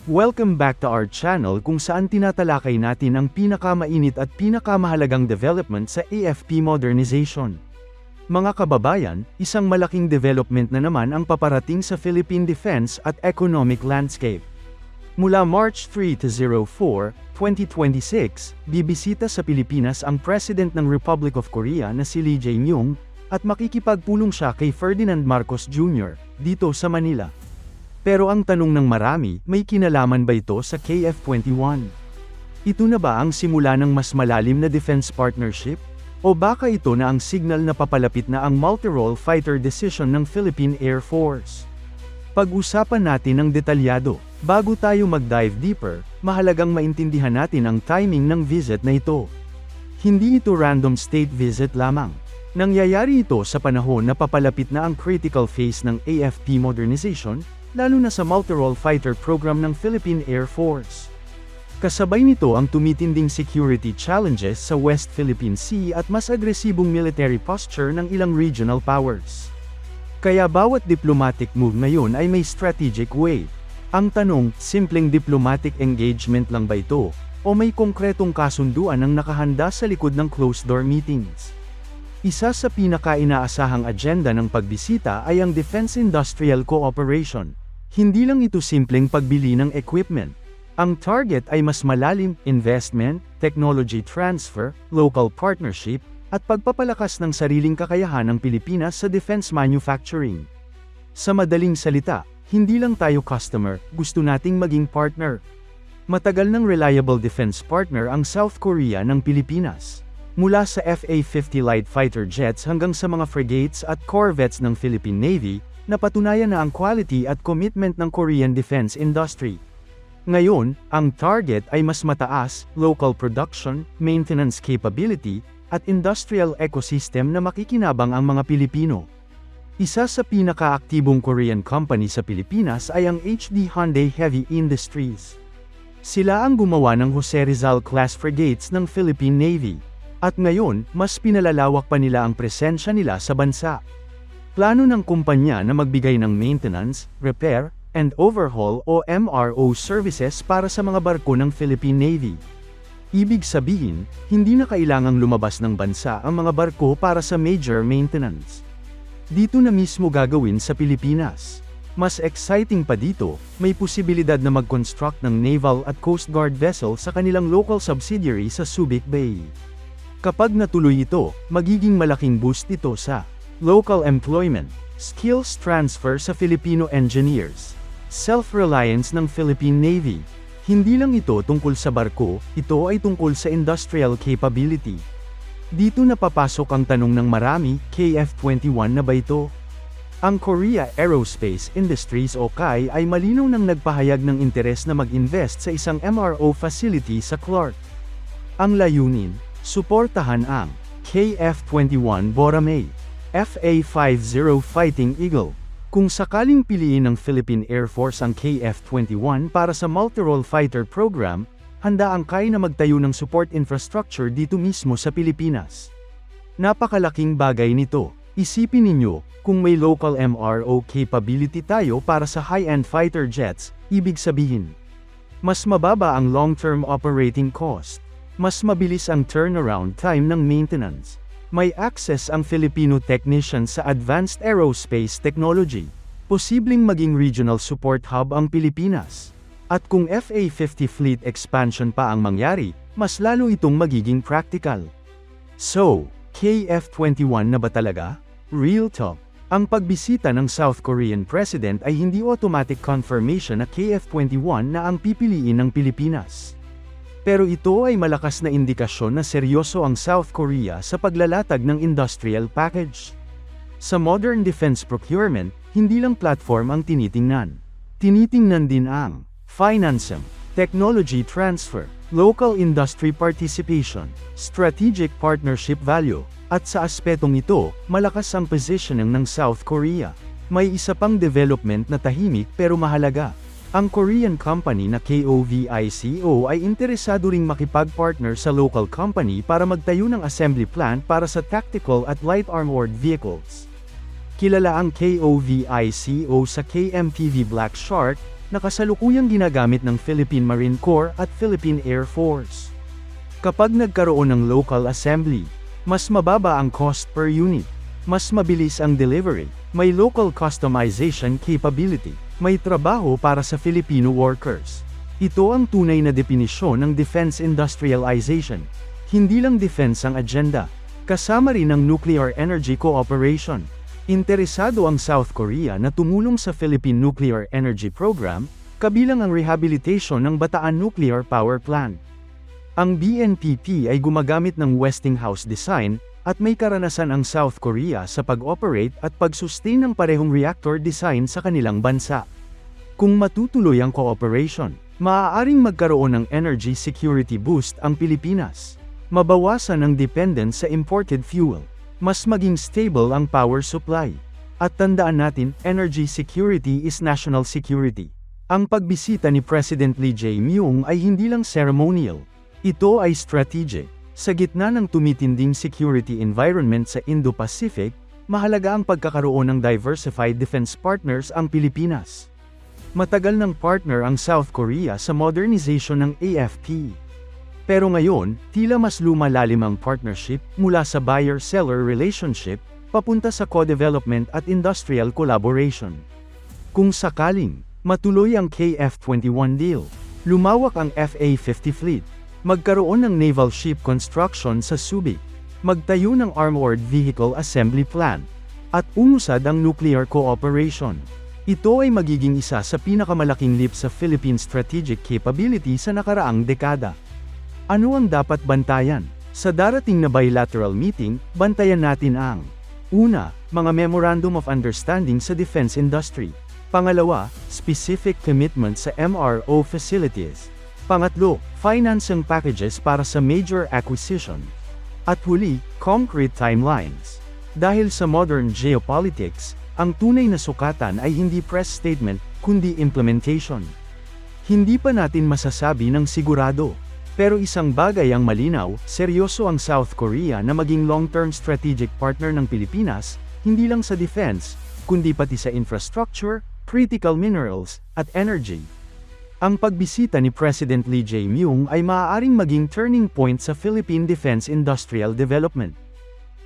Welcome back to our channel kung saan tinatalakay natin ang pinakamainit at pinakamahalagang development sa AFP modernization. Mga kababayan, isang malaking development na naman ang paparating sa Philippine defense at economic landscape. Mula March 3 to 04, 2026, bibisita sa Pilipinas ang President ng Republic of Korea na si Lee Jae-myung, at makikipagpulong siya kay Ferdinand Marcos Jr. dito sa Manila. Pero ang tanong ng marami, may kinalaman ba ito sa KF-21? Ito na ba ang simula ng mas malalim na defense partnership? O baka ito na ang signal na papalapit na ang multi-role fighter decision ng Philippine Air Force? Pag-usapan natin ng detalyado. Bago tayo mag-dive deeper, mahalagang maintindihan natin ang timing ng visit na ito. Hindi ito random state visit lamang. Nangyayari ito sa panahon na papalapit na ang critical phase ng AFP modernization, lalo na sa multi-role fighter program ng Philippine Air Force. Kasabay nito ang tumitinding security challenges sa West Philippine Sea at mas agresibong military posture ng ilang regional powers. Kaya bawat diplomatic move ngayon ay may strategic weight. Ang tanong, simpleng diplomatic engagement lang ba ito, o may konkretong kasunduan ang nakahanda sa likod ng closed-door meetings? Isa sa pinaka-inaasahang agenda ng pagbisita ay ang Defense Industrial Cooperation. Hindi lang ito simpleng pagbili ng equipment. Ang target ay mas malalim, investment, technology transfer, local partnership, at pagpapalakas ng sariling kakayahan ng Pilipinas sa defense manufacturing. Sa madaling salita, hindi lang tayo customer, gusto nating maging partner. Matagal ng reliable defense partner ang South Korea ng Pilipinas. Mula sa FA-50 light fighter jets hanggang sa mga frigates at corvettes ng Philippine Navy, napatunayan na ang quality at commitment ng Korean defense industry. Ngayon, ang target ay mas mataas, local production, maintenance capability, at industrial ecosystem na makikinabang ang mga Pilipino. Isa sa pinakaaktibong Korean company sa Pilipinas ay ang HD Hyundai Heavy Industries. Sila ang gumawa ng Jose Rizal class frigates ng Philippine Navy. At ngayon, mas pinalalawak pa nila ang presensya nila sa bansa. Plano ng kumpanya na magbigay ng maintenance, repair, and overhaul o MRO services para sa mga barko ng Philippine Navy. Ibig sabihin, hindi na kailangang lumabas ng bansa ang mga barko para sa major maintenance. Dito na mismo gagawin sa Pilipinas. Mas exciting pa dito, may posibilidad na mag-construct ng naval at coast guard vessel sa kanilang local subsidiary sa Subic Bay. Kapag natuloy ito, magiging malaking boost ito sa local employment, skills transfer sa Filipino engineers, self-reliance ng Philippine Navy. Hindi lang ito tungkol sa barko, ito ay tungkol sa industrial capability. Dito na papasok ang tanong ng marami, KF-21 na ba ito? Ang Korea Aerospace Industries o KAI ay malinaw nang nagpahayag ng interes na mag-invest sa isang MRO facility sa Clark. Ang layunin, suportahan ang KF-21 Boracay, FA-50 Fighting Eagle. Kung sakaling piliin ng Philippine Air Force ang KF-21 para sa multi-role fighter program, handa ang KAI na magtayo ng support infrastructure dito mismo sa Pilipinas. Napakalaking bagay nito. Isipin ninyo, kung may local MRO capability tayo para sa high-end fighter jets, ibig sabihin, mas mababa ang long-term operating cost. Mas mabilis ang turnaround time ng maintenance. May access ang Filipino technicians sa advanced aerospace technology. Posibleng maging regional support hub ang Pilipinas. At kung FA-50 fleet expansion pa ang mangyari, mas lalo itong magiging practical. So, KF-21 na ba talaga? Real talk. Ang pagbisita ng South Korean President ay hindi automatic confirmation na KF-21 na ang pipiliin ng Pilipinas. Pero ito ay malakas na indikasyon na seryoso ang South Korea sa paglalatag ng industrial package. Sa modern defense procurement, hindi lang platform ang tinitingnan. Tinitingnan din ang financing, technology transfer, local industry participation, strategic partnership value, at sa aspetong ito, malakas ang positioning ng South Korea. May isa pang development na tahimik pero mahalaga. Ang Korean company na KOVICO ay interesado ring makipag-partner sa local company para magtayo ng assembly plant para sa tactical at light armored vehicles. Kilala ang KOVICO sa KMPV Black Shark, na kasalukuyang ginagamit ng Philippine Marine Corps at Philippine Air Force. Kapag nagkaroon ng local assembly, mas mababa ang cost per unit, mas mabilis ang delivery, may local customization capability, may trabaho para sa Filipino workers. Ito ang tunay na definisyon ng defense industrialization. Hindi lang defense ang agenda, kasama rin ang nuclear energy cooperation. Interesado ang South Korea na tumulong sa Philippine Nuclear Energy Program, kabilang ang rehabilitation ng Bataan Nuclear Power Plant. Ang BNPP ay gumagamit ng Westinghouse design, at may karanasan ang South Korea sa pag-operate at pag-sustain ng parehong reactor design sa kanilang bansa. Kung matutuloy ang cooperation, maaaring magkaroon ng energy security boost ang Pilipinas. Mabawasan ang dependence sa imported fuel. Mas maging stable ang power supply. At tandaan natin, energy security is national security. Ang pagbisita ni President Lee Jae-myung ay hindi lang ceremonial. Ito ay strategic. Sa gitna ng tumitinding security environment sa Indo-Pacific, mahalaga ang pagkakaroon ng diversified defense partners ang Pilipinas. Matagal ng partner ang South Korea sa modernization ng AFP. Pero ngayon, tila mas lumalalim ang partnership mula sa buyer-seller relationship, papunta sa co-development at industrial collaboration. Kung sakaling, matuloy ang KF-21 deal, lumawak ang FA-50 fleet, magkaroon ng naval ship construction sa Subic, magtayo ng armored vehicle assembly plant, at umusad ang nuclear cooperation. Ito ay magiging isa sa pinakamalaking leap sa Philippine strategic capability sa nakaraang dekada. Ano ang dapat bantayan? Sa darating na bilateral meeting, bantayan natin ang una, mga Memorandum of Understanding sa defense industry. Pangalawa, specific commitments sa MRO facilities. Pangatlo, financing packages para sa major acquisition. At huli, concrete timelines. Dahil sa modern geopolitics, ang tunay na sukatan ay hindi press statement, kundi implementation. Hindi pa natin masasabi ng sigurado. Pero isang bagay ang malinaw, seryoso ang South Korea na maging long-term strategic partner ng Pilipinas, hindi lang sa defense, kundi pati sa infrastructure, critical minerals, at energy. Ang pagbisita ni President Lee Jae-myung ay maaaring maging turning point sa Philippine defense industrial development.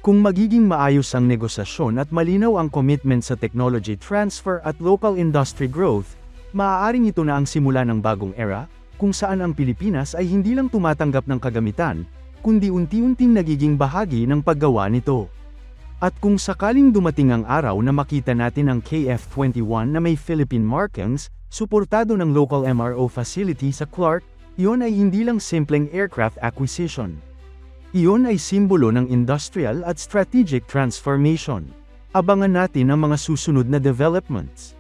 Kung magiging maayos ang negosasyon at malinaw ang commitment sa technology transfer at local industry growth, maaaring ito na ang simula ng bagong era, kung saan ang Pilipinas ay hindi lang tumatanggap ng kagamitan, kundi unti-unting nagiging bahagi ng paggawa nito. At kung sakaling dumating ang araw na makita natin ang KF-21 na may Philippine markings, suportado ng local MRO facility sa Clark, iyon ay hindi lang simpleng aircraft acquisition. Iyon ay simbolo ng industrial at strategic transformation. Abangan natin ang mga susunod na developments.